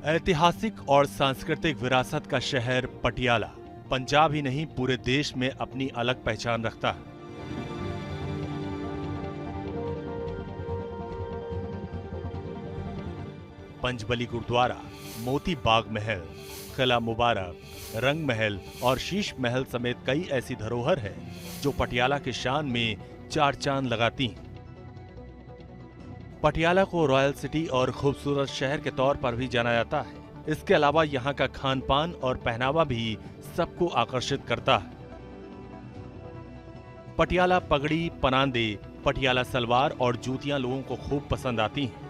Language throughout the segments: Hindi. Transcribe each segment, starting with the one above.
ऐतिहासिक और सांस्कृतिक विरासत का शहर पटियाला पंजाब ही नहीं पूरे देश में अपनी अलग पहचान रखता है। पंचबली गुरुद्वारा, मोती बाग महल, किला मुबारक, रंग महल और शीश महल समेत कई ऐसी धरोहर है जो पटियाला की शान में चार चांद लगाती हैं। पटियाला को रॉयल सिटी और खूबसूरत शहर के तौर पर भी जाना जाता है। इसके अलावा यहाँ का खान पान और पहनावा भी सबको आकर्षित करता है। पटियाला पगड़ी, पनांदे, पटियाला सलवार और जूतियां लोगों को खूब पसंद आती हैं।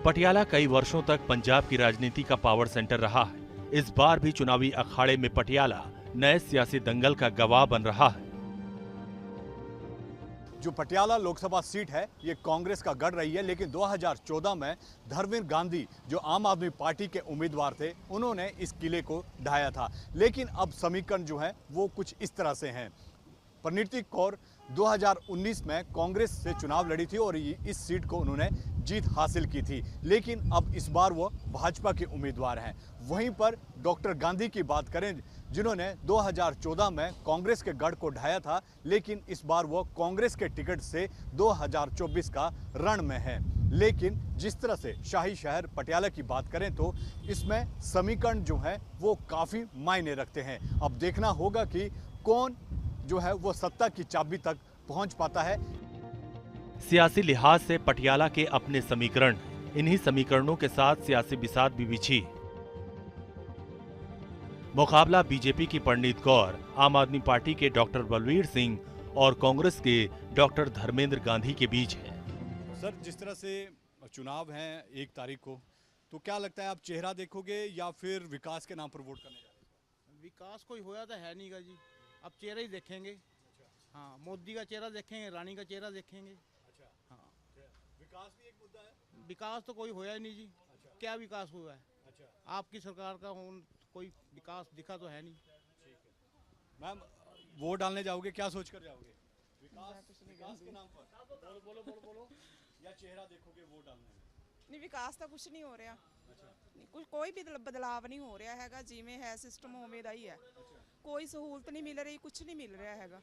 पटियाला कई वर्षों तक पंजाब की राजनीति का पावर सेंटर रहा है। इस बार भी चुनावी अखाड़े में पटियाला नए सियासी दंगल का गवाह बन रहा है। जो पटियाला लोकसभा सीट है ये कांग्रेस का गढ़ रही है, लेकिन 2014 में धर्मेंद्र गांधी जो आम आदमी पार्टी के उम्मीदवार थे उन्होंने इस किले को ढाया था। लेकिन अब समीकरण जो है वो कुछ इस तरह से हैं। परनीत कौर 2019 में कांग्रेस से चुनाव लड़ी थी और इस सीट को उन्होंने जीत हासिल की थी, लेकिन अब इस बार वो भाजपा के उम्मीदवार हैं। वहीं पर डॉक्टर गांधी की बात करें जिन्होंने 2014 में कांग्रेस के गढ़ को ढाया था, लेकिन इस बार वो कांग्रेस के टिकट से 2024 का रण में है। लेकिन जिस तरह से शाही शहर पटियाला की बात करें तो इसमें समीकरण जो है वो काफ़ी मायने रखते हैं। अब देखना होगा कि कौन जो है वो सत्ता की चाबी तक पहुंच पाता है। सियासी लिहाज से पटियाला के अपने समीकरण, इन्हीं समीकरणों के साथ सियासी बिसात भी बिछी। मुकाबला बीजेपी की परनीत कौर, आम आदमी पार्टी के डॉक्टर बलवीर सिंह और कांग्रेस के डॉक्टर धर्मेंद्र गांधी के बीच है। सर, जिस तरह से चुनाव हैं 1 तारीख को, तो क्या लगता है आप चेहरा देखोगे या फिर विकास के नाम पर वोट करने जा रहे हैं? विकास कोई होया तो है नहीं का जी, अब चेहरा ही देखेंगे। हाँ, मोदी का चेहरा देखेंगे, रानी का चेहरा देखेंगे। अच्छा, हाँ, विकास भी एक मुद्दा है। विकास तो कोई होया ही नहीं जी। अच्छा। क्या विकास हुआ है? अच्छा, आपकी सरकार का कोई विकास दिखा तो है नहीं। ठीक है। मैम, वोट डालने जाओगे, क्या सोच कर जाओगे? विकास के नाम पर बोलो या चेहरा देखोगे वोट डालने में? नहीं, विकास तो कुछ नहीं हो रहा। नहीं, कुछ कोई भी बदलाव नहीं हो रहा हैगा, जिवें है सिस्टम उवें दा ही है। कोई सहूलत नहीं मिल रही, कुछ नहीं मिल रहा हैगा।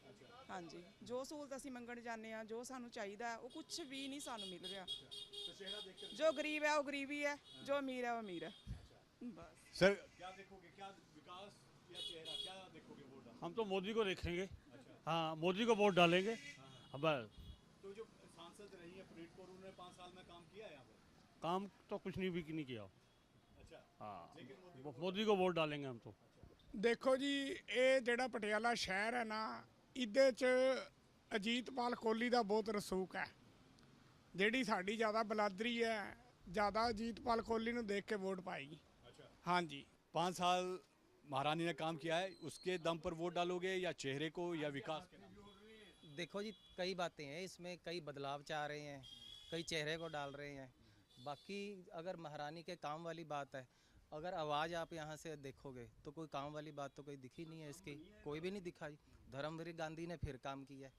हाँ जी, जो सहूलत असीं मंगण जाने आ, जो सानू चाहिदा वो कुछ भी नहीं सानू मिल रहा। जो गरीब है वो गरीब ही है, जो अमीर है वो अमीर है। बस सर, क्या देखोगे, क्या विकास या चेहरा, क्या देखोगे वोट डालने? हम तो मोदी को देखेंगे। हाँ, मोदी को वोट डालेंगे। अब तो जो सांसद रही है परनीत कौर, उन्होंने 5 साल में काम किया है यहाँ पर? काम तो कुछ नहीं किया। अच्छा, हाँ, मोदी को वोट डालेंगे हम तो। देखो जी, ये ਜਿਹੜਾ ਪਟਿਆਲਾ ਸ਼ਹਿਰ ਹੈ ਨਾ, ਇਹਦੇ 'ਚ ਅਜੀਤਪਾਲ ਕੋਹਲੀ ਦਾ ਬਹੁਤ ਰਸੂਖ ਹੈ। ਜਿਹੜੀ ਸਾਡੀ ਜ਼ਿਆਦਾ ਬਲਾਦਰੀ ਹੈ, ਜ਼ਿਆਦਾ ਅਜੀਤਪਾਲ ਕੋਹਲੀ ਨੂੰ ਦੇਖ ਕੇ ਵੋਟ ਪਾਏਗੀ। अच्छा। हाँ जी। 5 साल महारानी ने काम किया है, उसके दम पर वोट डालोगे या चेहरे को या विकास के नाम पर? देखो जी, कई बातें हैं इसमें, कई बदलाव चाह रहे हैं, कई चेहरे को डाल रहे हैं। बाकी अगर महारानी के काम वाली बात है, अगर आवाज़ आप यहाँ से देखोगे तो कोई काम वाली बात तो कोई दिखी नहीं है इसकी, कोई भी नहीं दिखाई। धर्मवीर गांधी ने फिर काम किया है।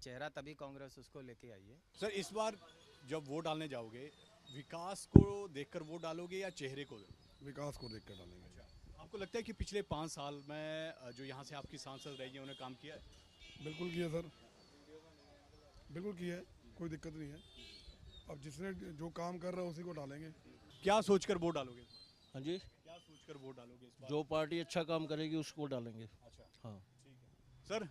चेहरा तभी कांग्रेस उसको लेके आई है। सर, इस बार जब वोट डालने जाओगे, विकास को देखकर वोट डालोगे या चेहरे को? विकास को देख कर डालेंगे। आपको लगता है कि पिछले 5 साल में जो यहाँ से आपकी सांसद रही है उन्हें काम किया है? बिल्कुल किया सर, बिल्कुल किया है, कोई दिक्कत नहीं है। अब जिसने जो काम कर रहा है उसी को डालेंगे। क्या सोचकर वोट डालोगे? हाँ जी, क्या सोचकर वोट डालोगे इस बार? जो पार्टी अच्छा काम करेगी उसको डालेंगे। अच्छा, हाँ, ठीक है। सर,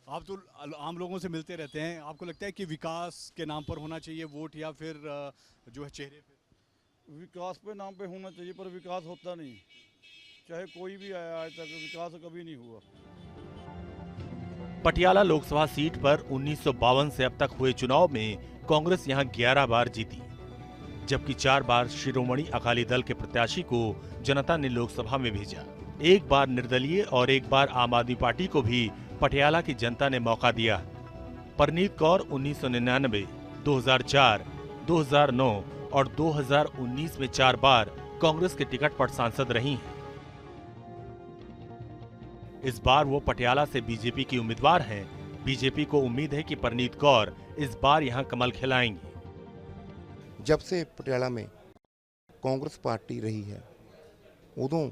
आप तो आम लोगों से मिलते रहते हैं, आपको लगता है कि विकास के नाम पर होना चाहिए वोट या फिर जो है चेहरे पे? विकास पे नाम पे होना चाहिए, पर विकास होता नहीं। चाहे कोई भी आया आज तक, विकास कभी नहीं हुआ। पटियाला लोकसभा सीट पर 1952 से अब तक हुए चुनाव में कांग्रेस यहां 11 बार जीती, जबकि 4 बार शिरोमणि अकाली दल के प्रत्याशी को जनता ने लोकसभा में भेजा। 1 बार निर्दलीय और 1 बार आम आदमी पार्टी को भी पटियाला की जनता ने मौका दिया। परनीत कौर 1999, 2004, 2009 और 2019 में 4 बार कांग्रेस के टिकट पर सांसद रही हैं। इस बार वो पटियाला से बीजेपी की उम्मीदवार हैं। बीजेपी को उम्मीद है कि परनीत कौर इस बार यहां कमल खिलाएंगी। जब से पटियाला में कांग्रेस पार्टी रही है उदों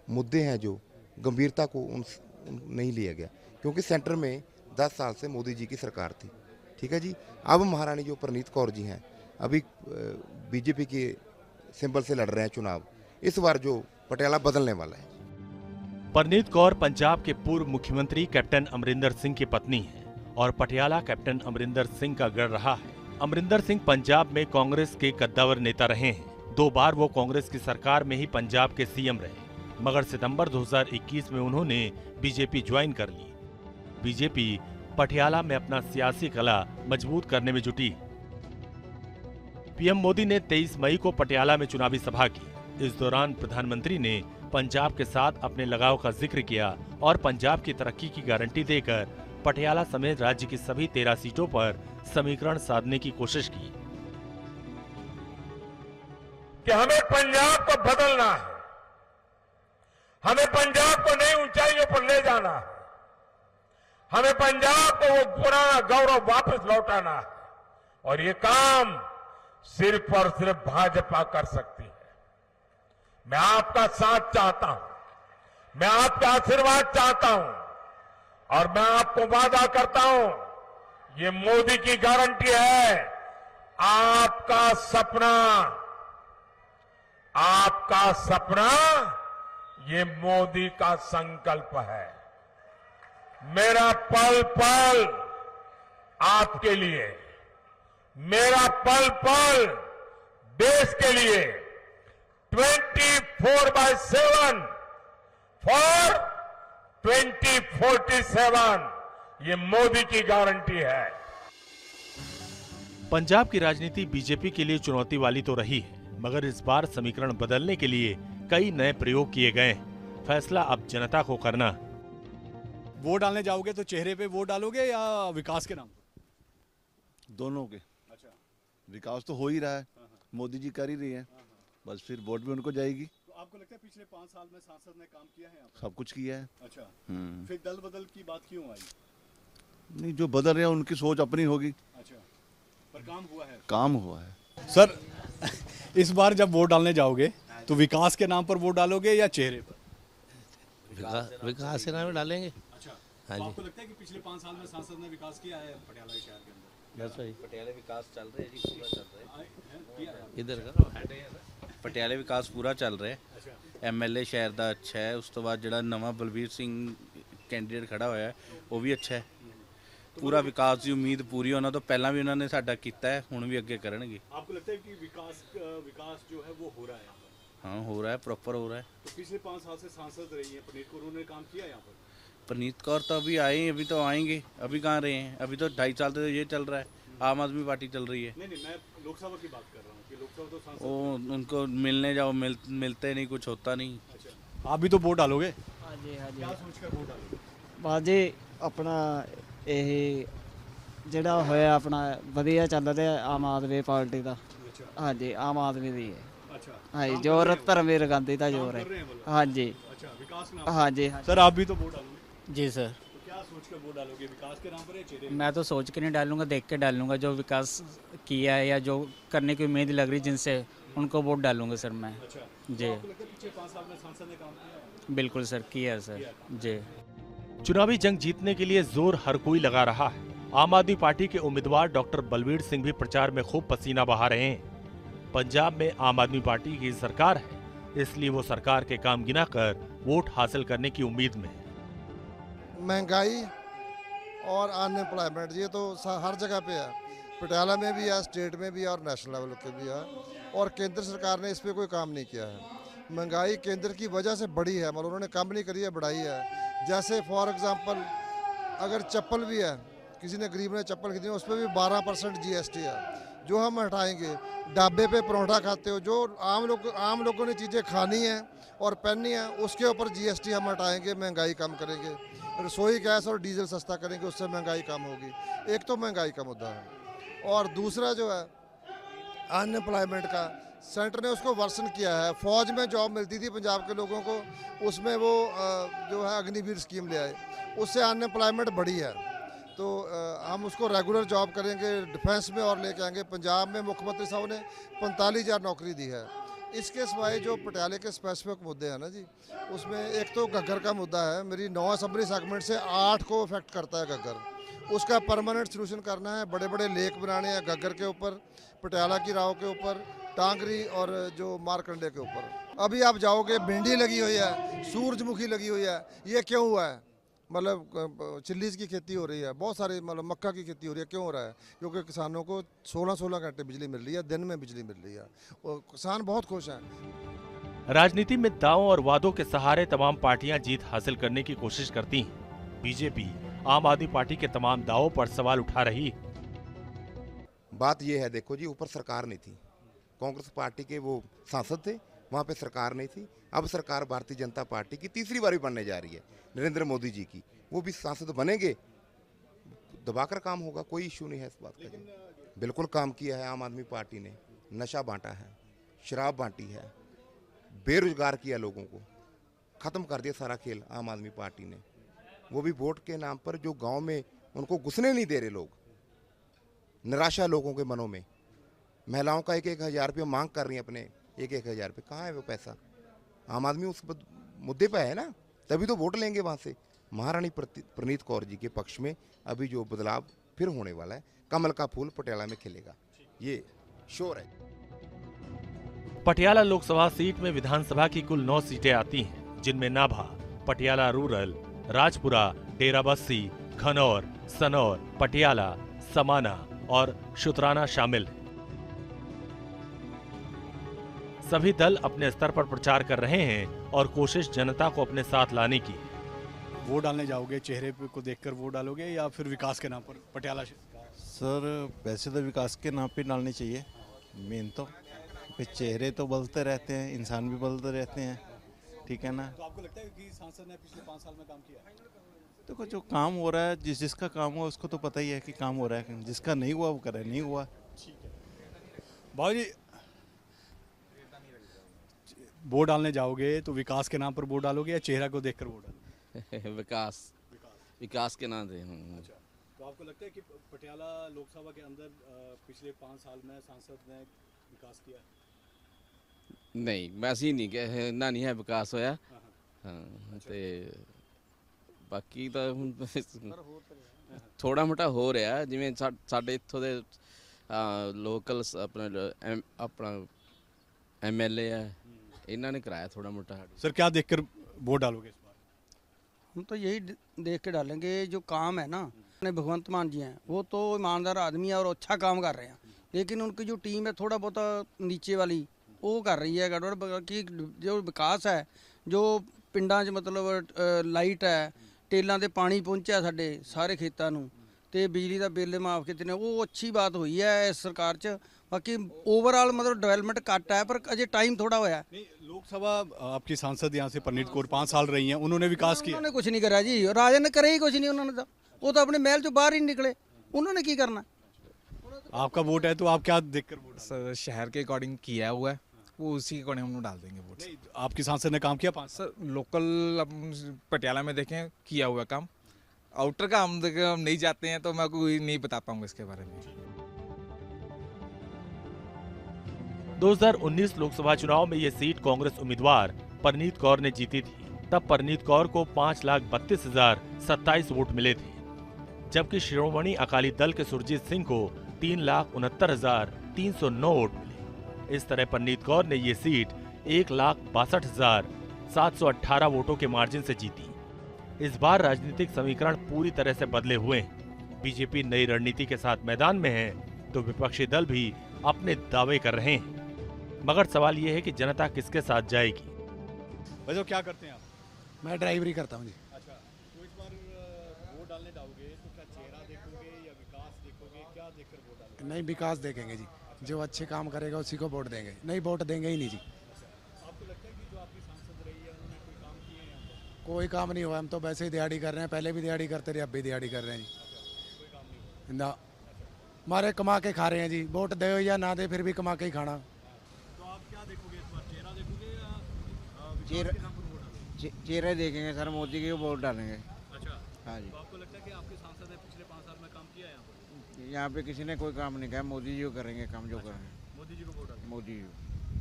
मुद्दे हैं जो गंभीरता को उन नहीं लिया गया, क्योंकि सेंटर में 10 साल से मोदी जी की सरकार थी। ठीक है जी। अब महारानी जो परनीत कौर जी हैं अभी बीजेपी के सिंबल से लड़ रहे हैं चुनाव। इस बार जो पटियाला बदलने वाला है। परनीत कौर पंजाब के पूर्व मुख्यमंत्री कैप्टन अमरिंदर सिंह की पत्नी है और पटियाला कैप्टन अमरिंदर सिंह का गढ़ रहा है। अमरिंदर सिंह पंजाब में कांग्रेस के कद्दावर नेता रहे हैं। 2 बार वो कांग्रेस की सरकार में ही पंजाब के सीएम रहे, मगर सितंबर 2021 में उन्होंने बीजेपी ज्वाइन कर ली। बीजेपी पटियाला में अपना सियासी कला मजबूत करने में जुटी। पीएम मोदी ने 23 मई को पटियाला में चुनावी सभा की। इस दौरान प्रधानमंत्री ने पंजाब के साथ अपने लगाव का जिक्र किया और पंजाब की तरक्की की गारंटी देकर पटियाला समेत राज्य की सभी 13 सीटों पर समीकरण साधने की कोशिश की। कि हमें पंजाब को बदलना है, हमें पंजाब को नई ऊंचाइयों पर ले जाना है, हमें पंजाब को वो पुराना गौरव वापस लौटाना है, और ये काम सिर्फ और सिर्फ भाजपा कर सकती है। मैं आपका साथ चाहता हूं, मैं आपका आशीर्वाद चाहता हूं, और मैं आपको वादा करता हूं, ये मोदी की गारंटी है। आपका सपना ये मोदी का संकल्प है। मेरा पल पल आपके लिए, मेरा पल पल देश के लिए 24/7 फॉर 2047 ये मोदी की गारंटी है। पंजाब की राजनीति बीजेपी के लिए चुनौती वाली तो रही है, मगर इस बार समीकरण बदलने के लिए कई नए प्रयोग किए गए। फैसला अब जनता को करना। वोट डालने जाओगे तो चेहरे पे वोट डालोगे या विकास के नाम पर? दोनों के। अच्छा। विकास तो हो ही रहा है, मोदी जी कर ही रही है, बस फिर वोट भी उनको जाएगी। तो आपको लगता है पिछले 5 साल में सांसद ने काम किया है यहाँ पर? सब कुछ किया है। अच्छा। फिर दल बदल की बात क्यों आई? नहीं, जो बदल रहे हैं उनकी सोच अपनी होगी। अच्छा, पर काम हुआ है? काम हुआ है। सर, इस बार जब वोट डालने जाओगे तो विकास के नाम पर वोट डालोगे या चेहरे पर? विकास के नाम पे डालेंगे। अच्छा। हाँ तो जी। आपको लगता है कि पिछले 5 साल में सांसद ने विकास किया है पटियाला शहर के अंदर? बस भाई पटियाला विकास चल रहा है जी, पूरा चल रहा है इधर का पटियाला विकास पूरा चल रहा है। एमएलए शहर ਦਾ अच्छा है, उस तो बाद ਜਿਹੜਾ ਨਵਾਂ ਬਲਬੀਰ ਸਿੰਘ ਕੈਂਡੀਡੇਟ ਖੜਾ ਹੋਇਆ ਉਹ ਵੀ ਅੱਛਾ ਹੈ। पूरा विकास की उम्मीद पूरी, ਉਹਨਾਂ ਤੋਂ ਪਹਿਲਾਂ ਵੀ ਉਹਨਾਂ ਨੇ ਸਾਡਾ ਕੀਤਾ है, ਹੁਣ भी ਅੱਗੇ ਕਰਨਗੇ। आपको लगता है कि विकास जो है वो हो रहा है यहाँ पर? हाँ, हो रहा है, प्रॉपर हो रहा है। तो पिछले 5 साल से सांसद रही है परनीत कौर, उन्होंने काम किया यहाँ पर? परनीत कौर तो अभी आए हैं, अभी तो आएंगे, अभी कहाँ रहे हैं, अभी तो 2.5 साल से ये चल रहा है, आम आदमी पार्टी चल रही है। नहीं, मैं लोकसभा की बात कर रहा हूँ कि लोकसभा तो सांसद वो उनको मिलने जाओ, मिलते नहीं, कुछ होता नहीं। अच्छा। आप भी तो वोट डालोगे? हाँ जी, हाँ जी। क्या सोचकर वोट डालोगे? बाजी अपना यही ਜਿਹੜਾ ਹੋਇਆ ਆਪਣਾ ਵਧੀਆ ਚੱਲ ਰਿਹਾ ਆਮ ਆਦਮੀ ਪਾਰਟੀ ਦਾ। ਹਾਂਜੀ, ਆਮ ਆਦਮੀ ਦੀ ਹੈ। अच्छा। ਹਾਂਜੀ, ਜ਼ੋਰ ਧਰਮਵੀਰ ਗਾਂਧੀ ਦਾ ਜ਼ੋਰ ਹੈ। ਹਾਂਜੀ। अच्छा, विकास के नाम पर? हाँ जी। सर, आप भी तो वोट डालोगे? जी सर। तो क्या सोचकर वोट डालोगे, विकास के नाम पर या चेहरे? मैं तो सोच के नहीं डालूंगा, देख के डालूंगा। जो विकास किया है या जो करने की उम्मीद लग रही जिनसे, उनको वोट डालूंगा सर मैं। अच्छा। जी। तो आपको लगता है पिछले 5 साल में सांसद ने काम किया है? बिल्कुल सर, किया है सर। जी। चुनावी जंग जीतने के लिए जोर हर कोई लगा रहा है। आम आदमी पार्टी के उम्मीदवार डॉक्टर बलबीर सिंह भी प्रचार में खूब पसीना बहा रहे हैं। पंजाब में आम आदमी पार्टी की सरकार है, इसलिए वो सरकार के काम गिनाकर वोट हासिल करने की उम्मीद में है। महंगाई और अनएम्प्लॉयमेंट ये तो हर जगह पे है, पटियाला में भी है, स्टेट में भी है और नेशनल लेवल पे भी है, और केंद्र सरकार ने इस पर कोई काम नहीं किया है। महंगाई केंद्र की वजह से बढ़ी है, मतलब उन्होंने कम नहीं करी है, बढ़ाई है। जैसे फॉर एग्जांपल अगर चप्पल भी है, किसी ने गरीब ने चप्पल खरीदी, उस पर भी 12% GST है, जो हम हटाएंगे। ढाबे पे परोठा खाते हो, जो आम लोगों ने चीज़ें खानी है और पहननी है, उसके ऊपर GST हम हटाएंगे, महंगाई कम करेंगे। रसोई गैस और डीजल सस्ता करेंगे, उससे महंगाई कम होगी। एक तो महंगाई का मुद्दा है, और दूसरा जो है अनएम्प्लॉयमेंट का, सेंटर ने उसको वर्सन किया है। फौज में जॉब मिलती थी पंजाब के लोगों को, उसमें वो जो है अग्निवीर स्कीम ले आए, उससे अनएम्प्लॉयमेंट बढ़ी है। तो हम उसको रेगुलर जॉब करेंगे, डिफेंस में और लेके आएंगे। पंजाब में मुख्यमंत्री साहब ने 45,000 नौकरी दी है। इसके सिवाय जो पटियाले के स्पेसिफिक मुद्दे हैं ना जी, उसमें एक तो घग्गर का मुद्दा है। मेरी 9 असम्बली सेगमेंट से 8 को अफेक्ट करता है घग्गर। उसका परमानेंट सोल्यूशन करना है, बड़े बड़े लेक बनाने हैं घग्गर के ऊपर, पटियाला की राव के ऊपर, टांगरी और जो मारकंडे के ऊपर। अभी आप जाओगे, भिंडी लगी हुई है, सूरजमुखी लगी हुई है। ये क्यों हुआ है? मतलब चिल्लीज़ की खेती हो रही है, बहुत सारी मतलब मक्का की खेती हो रही है। क्यों हो रहा है? क्योंकि किसानों को 16-16 घंटे बिजली मिल रही है, दिन में बिजली मिल रही है और किसान बहुत खुश हैं। राजनीति में दावों और वादों के सहारे तमाम पार्टियां जीत हासिल करने की कोशिश करती हैं। बीजेपी आम आदमी पार्टी के तमाम दावों पर सवाल उठा रही है। बात यह है, देखो जी, ऊपर सरकार नहीं थी, कांग्रेस पार्टी के वो सांसद थे, वहाँ पे सरकार नहीं थी। अब सरकार भारतीय जनता पार्टी की तीसरी बार भी बनने जा रही है, नरेंद्र मोदी जी की। वो भी सांसद बनेंगे, दबाकर काम होगा, कोई इशू नहीं है इस बात का जी। बिल्कुल काम किया है आम आदमी पार्टी ने। नशा बांटा है, शराब बांटी है, बेरोजगार किया लोगों को, ख़त्म कर दिया सारा खेल आम आदमी पार्टी ने। वो भी वोट के नाम पर जो गांव में उनको घुसने नहीं दे रहे लोग, निराशा लोगों के मनों में। महिलाओं का 1-1 हज़ार रुपये मांग कर रही हैं अपने 1-1 हज़ार रुपये। कहाँ है वो पैसा? आम आदमी उस मुद्दे पे है ना, तभी तो वोट लेंगे वहाँ से। महारानी प्रणीत कौर जी के पक्ष में अभी जो बदलाव फिर होने वाला है, कमल का फूल पटियाला में खिलेगा, ये श्योर है। पटियाला लोकसभा सीट में विधानसभा की कुल 9 सीटें आती हैं, जिनमें नाभा, पटियाला रूरल, राजपुरा, डेराबस्सी, खनौर, सनौर, पटियाला, समाना और शुतराना शामिल हैं। सभी दल अपने स्तर पर प्रचार कर रहे हैं और कोशिश जनता को अपने साथ लाने की। वोट डालने जाओगे, चेहरे पे को देखकर वोट डालोगे या फिर विकास के नाम पर पटियाला? सर वैसे तो विकास के नाम पे डालनी चाहिए मेन तो। फिर चेहरे तो बदलते रहते हैं, इंसान भी बदलते रहते हैं, ठीक है ना। तो आपको लगता है कि सांसद ने पिछले 5 साल में काम किया? देखो जो काम हो रहा है, जिसका काम हुआ उसको तो पता ही है कि काम हो रहा है, जिसका नहीं हुआ वो करे, नहीं हुआ। बाबू जी, वोट डालने जाओगे तो विकास के नाम पर वोट डालोगे या चेहरा को देखकर वोट डालोगे? विकास के नाम से। अच्छा, तो आपको लगता है कि पटियाला लोकसभा के अंदर पिछले 5 साल में सांसद ने विकास किया? नहीं, वैसे ही नहीं कि ना नहीं है विकास होया। हाँ, ते बाकी तो थोड़ा मोटा हो रहा, जिवें साडे इत्थों दे लोकल अपना MLA है, इन्हों ने कराया थोड़ा मोटा। सर क्या देखकर वोट डालोगे इस बार? हम तो यही देख के डालेंगे जो काम है ना। भगवंत मान जी हैं, वो तो ईमानदार आदमी है और अच्छा काम कर रहे हैं, लेकिन उनकी जो टीम है थोड़ा बहुत नीचे वाली वो कर रही है गड़बड़। बाकी जो विकास है, जो पिंडां 'च मतलब लाइट है, टेलों ते पानी पहुँचा साडे सारे खेतों नूं, ते बिजली का बिल माफ किए ने, वो अच्छी बात हुई है इस सरकार च। बाकी ओवरऑल मतलब डेवलपमेंट घट है, पर अजे टाइम थोड़ा होया। लोकसभा आपकी सांसद यहाँ से परनीत कौर 5 साल रही हैं, उन्होंने विकास किया? उन्होंने कुछ नहीं करा जी, राजा ने करे ही कुछ नहीं। उन्होंने वो तो अपने महल चो बाहर ही निकले, उन्होंने की करना। आपका वोट है तो आप क्या देखकर वोट? सर शहर के अकॉर्डिंग किया हुआ है, वो उसी के अकॉर्डिंग हम डाल देंगे वोट। आपकी सांसद ने काम किया 5? सर लोकल पटियाला में देखें किया हुआ काम, आउटर का हम नहीं जाते हैं तो मैं कोई नहीं बता पाऊंगा इसके बारे में। 2019 लोकसभा चुनाव में ये सीट कांग्रेस उम्मीदवार परनीत कौर ने जीती थी। तब परनीत कौर को 5,32,027 वोट मिले थे, जबकि शिरोमणि अकाली दल के सुरजीत सिंह को 3,69,309 वोट मिले। इस तरह परनीत कौर ने ये सीट 1,62,718 वोटों के मार्जिन से जीती। इस बार राजनीतिक समीकरण पूरी तरह से बदले हुए हैं। बीजेपी नई रणनीति के साथ मैदान में है तो विपक्षी दल भी अपने दावे कर रहे हैं, मगर सवाल ये है कि जनता किसके साथ जाएगी। वैसे क्या करते हैं आप? मैं ड्राइवरी करता हूँ जी। अच्छा, तो इस बार वोट डालने जाओगे तो क्या चेहरा देखोगे या विकास देखोगे? क्या देखकर वोट डालोगे? नहीं, विकास देखेंगे जी, जो अच्छे काम करेगा उसी को वोट देंगे, नहीं वोट देंगे ही नहीं जी। आपको लगता है कि जो आपकी सांसद रही है उन्होंने कोई काम किए हैं यहाँ पर? कोई काम नहीं हुआ, हम तो वैसे ही दिहाड़ी कर रहे हैं, पहले भी दिहाड़ी करते रहे, अब भी दिहाड़ी कर रहे हैं जी। कोई काम नहीं हुआ? ना, हमारे कमा के खा रहे हैं जी, वोट दे या ना दे फिर भी कमा के ही खाना। तो आप क्या देखोगे इस बार, चेहरा देखोगे या चेहरे देखेंगे सर, मोदी के वोट डालेंगे। अच्छा, हाँ जी। तो आपको लगता है कि आपके सांसद है पिछले 5 साल यहाँ पे किसी ने कोई काम नहीं किया, मोदी जी को करेंगे काम जो करेंगे। मोदी जी को वोट डालेंगे। मोदी जी।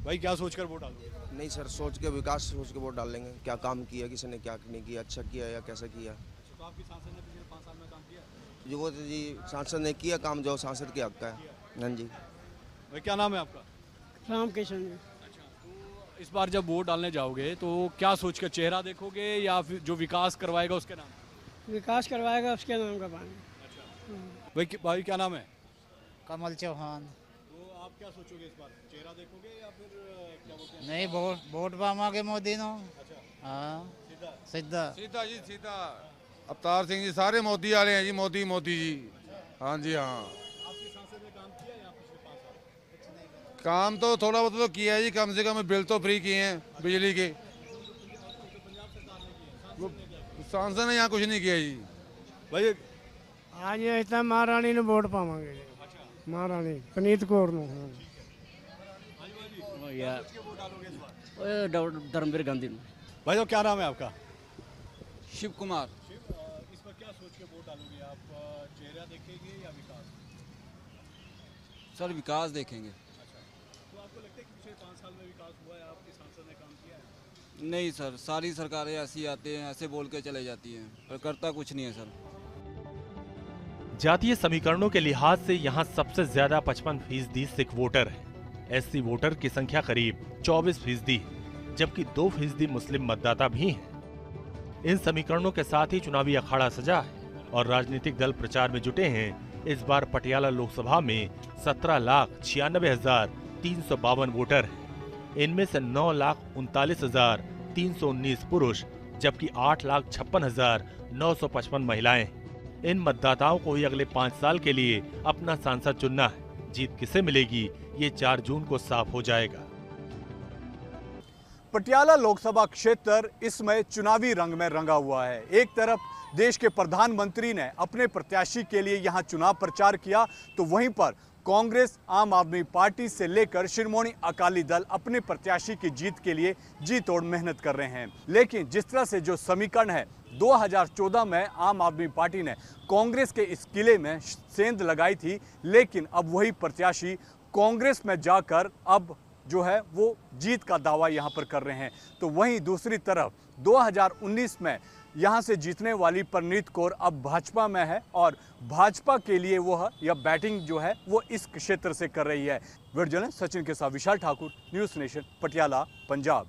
भाई क्या सोचकर वोट डालोगे? नहीं सर, सोच के विकास सोच के वोट डाल लेंगे। क्या काम किया किसी ने, क्या नहीं किया, अच्छा किया या कैसा किया। तो आपकी सांसद ने पिछले 5 साल में काम किया? जो वो जी सांसद ने किया काम, जो सांसद के हक का है। हाँ जी। भाई क्या नाम है आपका? राम किशन। अच्छा, तो इस बार जब वोट डालने जाओगे तो क्या सोचकर, चेहरा देखोगे या फिर जो विकास करवाएगा उसके नाम? विकास करवाएगा उसके नाम का पानी। भाई क्या नाम है? कमल चौहान। तो आप क्या सोचोगे इस बार, चेहरा देखोगे या फिर क्या बोलते हैं? नहीं, वोट पावांगे मोदी नो। अच्छा, हाँ, सीधा सीधा जी सीधा। अवतार सिंह जी सारे मोदी वाले हैं जी, मोदी मोदी जी। हाँ जी हाँ। आपके सांसद ने काम किया या पिछले 5 साल? काम तो थोड़ा बहुत तो किया है जी, कम से कम बिल तो फ्री किए हैं बिजली के। सांसद ने यहाँ कुछ नहीं किया जी। भाई आज इतना महारानी ने वोट पावांगे। महारानी पनीत कौर नो। धर्मवीर गांधी। भाई तो क्या नाम है आपका? शिव कुमार। इस पर क्या सोच के वोट डालोगे आप, चेहरा देखेंगे या विकास? सर विकास देखेंगे। अच्छा, तो आपको लगता है कि पिछले 5 साल में विकास हुआ है, आपके सांसद ने काम किया है? नहीं सर, सारी सरकारें ऐसी आती हैं, ऐसे बोल के चले जाती हैं, पर करता कुछ नहीं है सर। जातीय समीकरणों के लिहाज से यहाँ सबसे ज्यादा 55% सिख वोटर हैं। एससी वोटर की संख्या करीब 24% है, जबकि 2% मुस्लिम मतदाता भी हैं। इन समीकरणों के साथ ही चुनावी अखाड़ा सजा है और राजनीतिक दल प्रचार में जुटे हैं। इस बार पटियाला लोकसभा में 17,96,352 वोटर हैं। इनमें से 9,39,319 पुरुष जबकि 8,56,955 महिलाएं हैं। इन मतदाताओं को ही अगले 5 साल के लिए अपना सांसद चुनना है। जीत किसे मिलेगी ये 4 जून को साफ हो जाएगा। पटियाला लोकसभा क्षेत्र इसमें चुनावी रंग में रंगा हुआ है। एक तरफ देश के प्रधानमंत्री ने अपने प्रत्याशी के लिए यहां चुनाव प्रचार किया, तो वहीं पर कांग्रेस, आम आदमी पार्टी से लेकर शिरोमणि अकाली दल अपने प्रत्याशी की जीत के लिए जी तोड़ मेहनत कर रहे हैं। लेकिन जिस तरह से जो समीकरण है, 2014 में आम आदमी पार्टी ने कांग्रेस के इस किले में सेंध लगाई थी, लेकिन अब वही प्रत्याशी कांग्रेस में जाकर अब जो है वो जीत का दावा यहां पर कर रहे हैं। तो वहीं दूसरी तरफ 2019 में यहां से जीतने वाली परनीत कौर अब भाजपा में है और भाजपा के लिए वह यह बैटिंग जो है वो इस क्षेत्र से कर रही है। वीडियो जर्नलिस्ट सचिन के साथ विशाल ठाकुर, न्यूज़ नेशन, पटियाला, पंजाब।